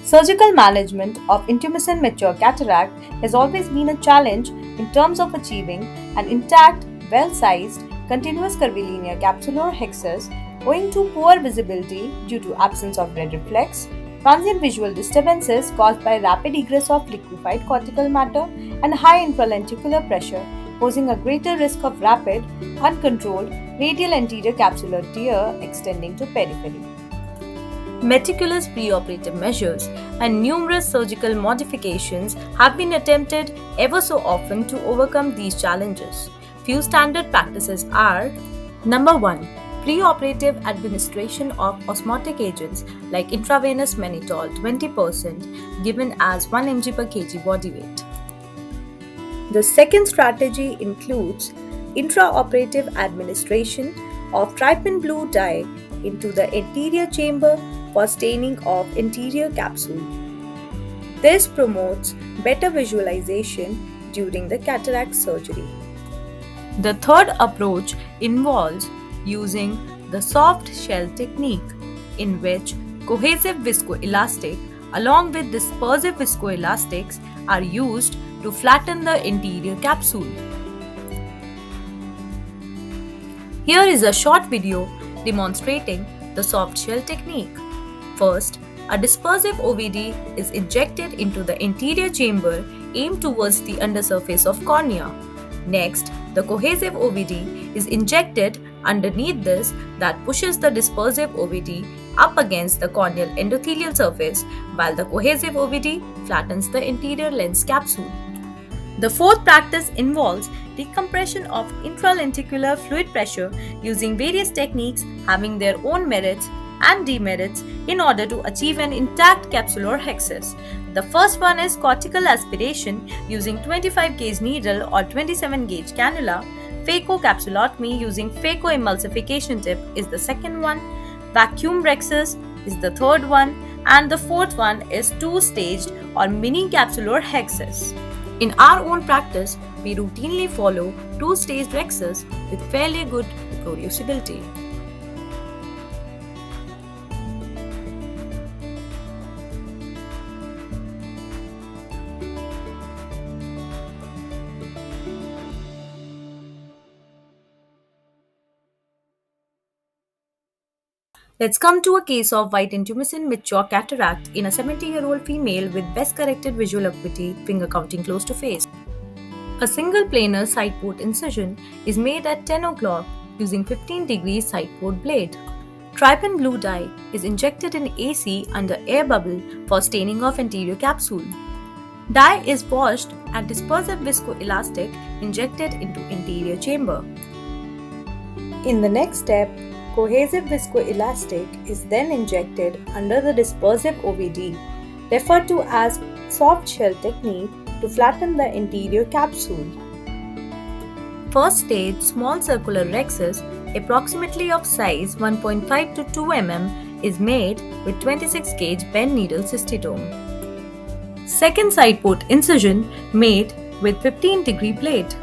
Surgical management of intumescent mature cataract has always been a challenge in terms of achieving an intact, well sized, continuous curvilinear capsular hexus owing to poor visibility due to absence of red reflex, transient visual disturbances caused by rapid egress of liquefied cortical matter, and high infralenticular pressure, posing a greater risk of rapid, uncontrolled radial anterior capsular tear extending to periphery. Meticulous preoperative measures and numerous surgical modifications have been attempted ever so often to overcome these challenges. Few standard practices are: number 1, preoperative administration of osmotic agents like intravenous mannitol 20% given as 1 mg per kg body weight. The second strategy includes intraoperative administration of trypan blue dye into the anterior chamber for staining of anterior capsule. This promotes better visualization during the cataract surgery. The third approach involves using the soft shell technique, in which cohesive viscoelastic along with dispersive viscoelastics are used to flatten the anterior capsule. Here is a short video demonstrating the soft shell technique. First, a dispersive OVD is injected into the anterior chamber aimed towards the undersurface of cornea. Next, the cohesive OVD is injected underneath this that pushes the dispersive OVD up against the corneal endothelial surface, while the cohesive OVD flattens the anterior lens capsule. The fourth practice involves decompression of intralenticular fluid pressure using various techniques having their own merits and demerits in order to achieve an intact capsular hexus. The first one is cortical aspiration using 25 gauge needle or 27 gauge cannula. Phaco-capsulotomy using phaco-emulsification tip is the second one. Vacuum rhexis is the third one, and the fourth one is two-staged or mini capsular hexus. In our own practice, we routinely follow two-staged rhexis with fairly good reproducibility. Let's come to a case of white intumescent mature cataract in a 70-year-old female with best corrected visual acuity, finger counting close to face. A single planar side port incision is made at 10 o'clock using 15-degree side port blade. Trypan blue dye is injected in AC under air bubble for staining of anterior capsule. Dye is washed and dispersive viscoelastic injected into anterior chamber. In the next step, cohesive viscoelastic is then injected under the dispersive OVD, referred to as soft shell technique, to flatten the anterior capsule. First stage small circular rhexis, approximately of size 1.5 to 2 mm, is made with 26 gauge bend needle cystitome. Second side port incision made with 15-degree blade.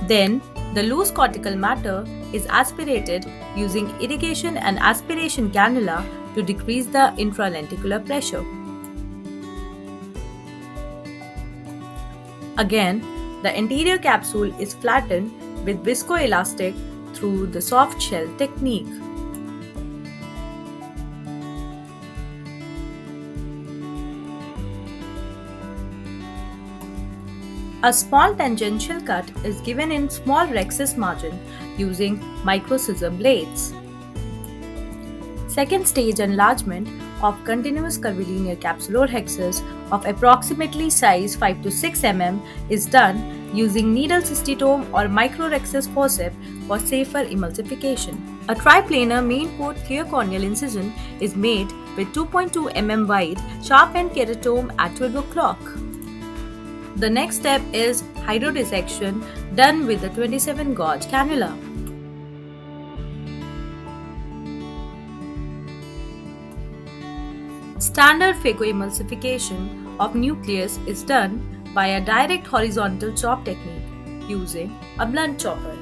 Then the loose cortical matter is aspirated using irrigation and aspiration cannula to decrease the intralenticular pressure. Again, the anterior capsule is flattened with viscoelastic through the soft shell technique. A small tangential cut is given in small rhexis margin using micro scissor blades. Second stage enlargement of continuous curvilinear capsular hexus of approximately size 5 to 6 mm is done using needle cystitome or microrhexis forceps for safer emulsification. A triplanar main port clear corneal incision is made with 2.2 mm wide sharp end keratome at 12 o'clock. The next step is hydrodissection done with the 27 gauge cannula. Standard phacoemulsification of nucleus is done by a direct horizontal chop technique using a blunt chopper.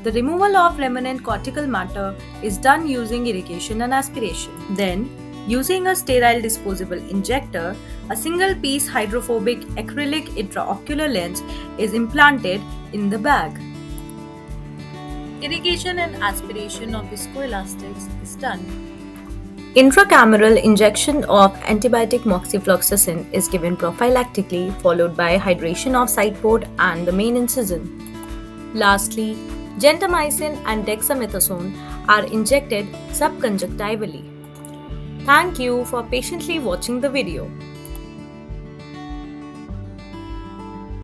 The removal of remnant cortical matter is done using irrigation and aspiration. Then, using a sterile disposable injector, a single-piece hydrophobic acrylic intraocular lens is implanted in the bag. Irrigation and aspiration of viscoelastics is done. Intracameral injection of antibiotic moxifloxacin is given prophylactically, followed by hydration of side port and the main incision. Lastly, gentamicin and dexamethasone are injected subconjunctivally. Thank you for patiently watching the video.